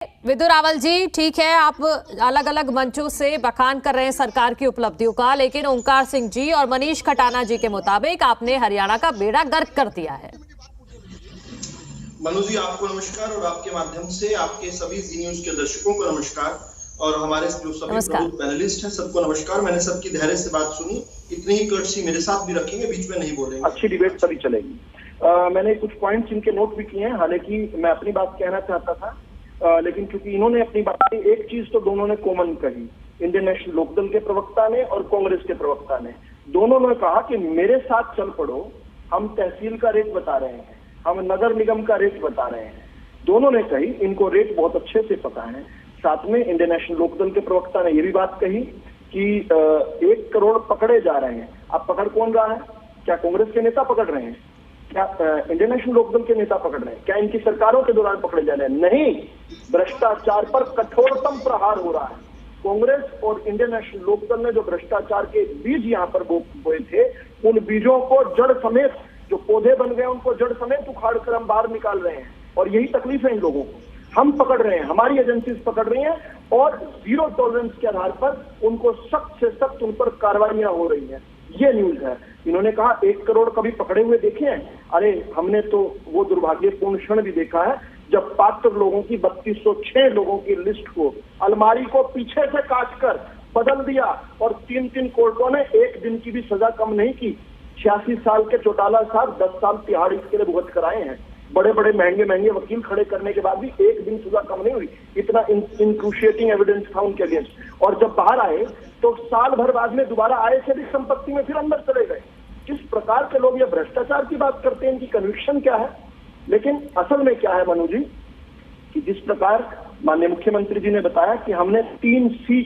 विदु रावल जी, ठीक है, आप अलग अलग मंचों से बखान कर रहे हैं सरकार की उपलब्धियों का, लेकिन ओंकार सिंह जी और मनीष खटाना जी के मुताबिक आपने हरियाणा का बेड़ा गर्क कर दिया है। मनु जी, आपको नमस्कार और आपके माध्यम से आपके सभी जी न्यूज के दर्शकों को नमस्कार और हमारे जो सभी प्रमुख पैनलिस्ट हैं सबको नमस्कार। मैंने सबकी धैर्य से बात सुनी, इतनी ही कर्टसी मेरे साथ भी रखेंगे, बीच में नहीं बोलेंगे। अच्छी डिबेट तभी चलेगी। मैंने कुछ पॉइंट्स इनके नोट भी किए हैं, हालांकि मैं अपनी बात कहना चाहता था, लेकिन क्योंकि इन्होंने अपनी बात में एक चीज तो दोनों ने कॉमन कही, इंडियन नेशनल लोकदल के प्रवक्ता ने और कांग्रेस के प्रवक्ता ने, दोनों ने कहा कि मेरे साथ चल पड़ो, हम तहसील का रेट बता रहे हैं, हम नगर निगम का रेट बता रहे हैं। दोनों ने कही, इनको रेट बहुत अच्छे से पता है। साथ में इंडियन नेशनल लोकदल के प्रवक्ता ने यह भी बात कही कि 1 करोड़ पकड़े जा रहे हैं। अब पकड़ कौन रहा है? क्या कांग्रेस के नेता पकड़ रहे हैं? क्या इंडियन नेशनल लोकदल के नेता पकड़ रहे हैं? क्या इनकी सरकारों के दौरान पकड़े जा रहे हैं? नहीं, भ्रष्टाचार पर कठोरतम प्रहार हो रहा है। कांग्रेस और इंडियन नेशनल लोकदल ने जो भ्रष्टाचार के बीज यहाँ पर बोए थे, उन बीजों को जड़ समेत, जो पौधे बन गए उनको जड़ समेत उखाड़ कर हम बाहर निकाल रहे हैं। और यही तकलीफ है इन लोगों को। हम पकड़ रहे हैं, हमारी एजेंसीज पकड़ रही हैं और जीरो टॉलरेंस के आधार पर उनको सख्त से सख्त उन पर कार्रवाइयां हो रही हैं। ये न्यूज है। इन्होंने कहा 1 करोड़ कभी पकड़े हुए देखे हैं? अरे हमने तो वो दुर्भाग्यपूर्ण क्षण भी देखा है जब पात्र लोगों की 3206 लोगों की लिस्ट को अलमारी को पीछे से काटकर बदल दिया और 3 कोर्टों ने 1 दिन की भी सजा कम नहीं की। 86 साल के चौटाला साहब 10 साल तिहाड़ इसके लिए भुगत कराए हैं। बड़े बड़े महंगे वकील खड़े करने के बाद भी 1 दिन सजा कम नहीं हुई। इतना इंक्रूशिएटिंग एविडेंस था उनके अगेंस्ट। और जब बाहर आए तो साल भर बाद में दोबारा आय से भी संपत्ति में फिर अंदर चले गए। किस प्रकार के लोग ये भ्रष्टाचार की बात करते हैं, इनकी कन्विक्शन क्या है? लेकिन असल में क्या है मनु जी, कि जिस प्रकार माननीय मुख्यमंत्री जी ने बताया कि हमने 3C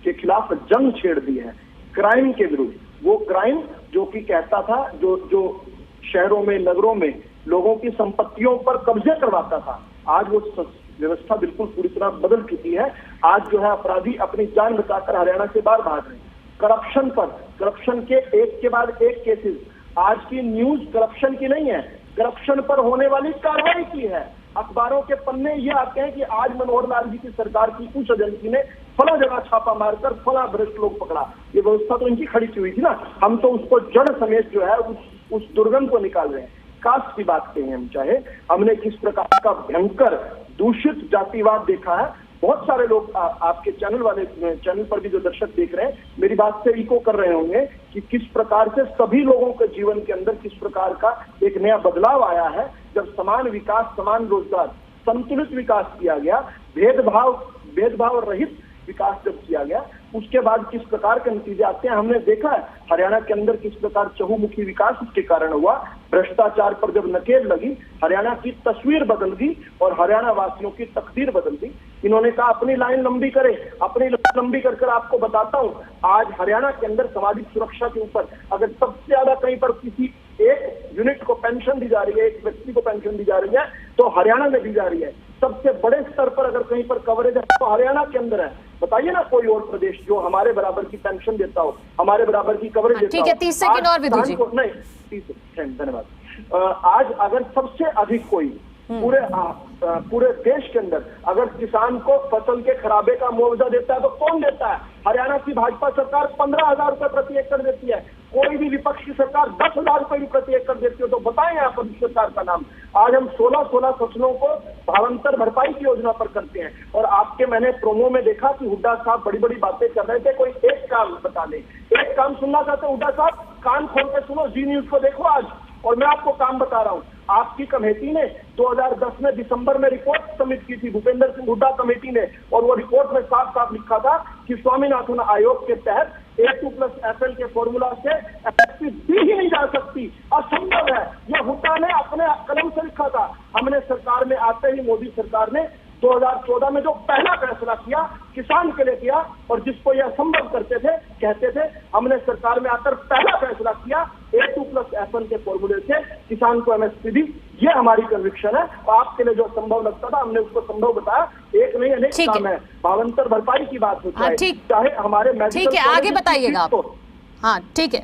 के खिलाफ जंग छेड़ दी है, क्राइम के विरुद्ध। वो क्राइम जो कि कहता था, जो शहरों में नगरों में लोगों की संपत्तियों पर कब्जे करवाता था, आज वो व्यवस्था बिल्कुल पूरी तरह बदल चुकी है। आज जो है अपराधी अपनी जान बचाकर हरियाणा से बाहर भाग रहे हैं। करप्शन के एक के बाद एक केसेस। आज की न्यूज करप्शन की नहीं है, करप्शन पर होने वाली कार्रवाई की है। अखबारों के पन्ने ये आते हैं कि आज मनोहर लाल जी की सरकार की उच्च एजेंसी ने फला जगह छापा मारकर फला भ्रष्ट लोग पकड़ा। ये व्यवस्था तो इनकी खड़ी की हुई थी ना। हम तो उसको जड़ समेत जो है उस दुर्गंध को निकाल रहे हैं। कास्ट की बात कहें हम चाहे, हमने किस प्रकार का भयंकर दूषित जातिवाद देखा है। बहुत सारे लोग आपके चैनल पर भी जो दर्शक देख रहे हैं मेरी बात से इको कर रहे होंगे कि किस प्रकार से सभी लोगों के जीवन के अंदर किस प्रकार का एक नया बदलाव आया है जब समान विकास, समान रोजगार, संतुलित विकास किया गया, भेदभाव रहित विकास जब किया गया, उसके बाद किस प्रकार के नतीजे आते हैं हमने देखा है। हरियाणा के अंदर किस प्रकार चहुमुखी विकास उसके कारण हुआ। भ्रष्टाचार पर जब नकेल लगी, हरियाणा की तस्वीर बदल गई और हरियाणा वासियों की तकदीर बदल गई। इन्होंने कहा अपनी लाइन लंबी करें, अपनी लाइन लंबी कर आपको बताता हूं, आज हरियाणा के अंदर सामाजिक सुरक्षा के ऊपर अगर सबसे ज्यादा कहीं पर किसी एक यूनिट को पेंशन दी जा रही है, एक व्यक्ति को पेंशन दी जा रही है, तो हरियाणा में दी जा रही है। सबसे बड़े स्तर पर अगर कहीं पर कवरेज है तो हरियाणा के अंदर है। बताइए ना कोई और प्रदेश जो हमारे बराबर की पेंशन देता हो, हमारे बराबर की कवरेज देता हो। ठीक है, 30 सेकंड और विदु जी। नहीं, 30 सेकंड, धन्यवाद। आज अगर सबसे अधिक कोई पूरे देश के अंदर अगर किसान को फसल के खराबे का मुआवजा देता है तो कौन देता है? हरियाणा की भाजपा सरकार 15,000 रुपए प्रति एकड़ देती है। कोई भी विपक्ष की सरकार 10,000 रुपए भी प्रति एकड़ देती है। तो बताएं आप सरकार का नाम। आज हम 16 फसलों को भावांतर भरपाई की योजना पर करते हैं। और आपके मैंने प्रोमो में देखा कि हुड्डा साहब बड़ी बड़ी बातें कर रहे थे, कोई एक काम बता दे। एक काम सुनना चाहते हुड्डा साहब, कान खोल के सुनो, जी न्यूज को देखो आज। और मैं आपको काम बता रहा हूं, आपकी कमेटी ने 2010 में दिसंबर में रिपोर्ट सबमिट की थी, भूपेंद्र सिंह हुड्डा कमेटी ने, और वो रिपोर्ट में साफ साफ लिखा था कि स्वामीनाथन आयोग के तहत A2+FL के फॉर्मूला से एफएसपी दी ही नहीं जा सकती, असंभव है। यह हुड्डा ने अपने कलम से लिखा था। हमने सरकार में आते ही मोदी सरकार ने 2014 में जो पहला फैसला किया किसान के लिए किया, और जिसको यह संभव करते थे, कहते थे, हमने सरकार में आकर पहला फैसला किया A2+FL के फॉर्मूले से किसान को एमएसपी दी। ये हमारी कन्विक्शन है। और आपके लिए जो संभव लगता था हमने उसको संभव बताया। एक नहीं अनेक काम है। भावांतर भरपाई की बात होती है, चाहे हमारे ठीक है, आगे बताइएगा आप। हाँ ठीक है।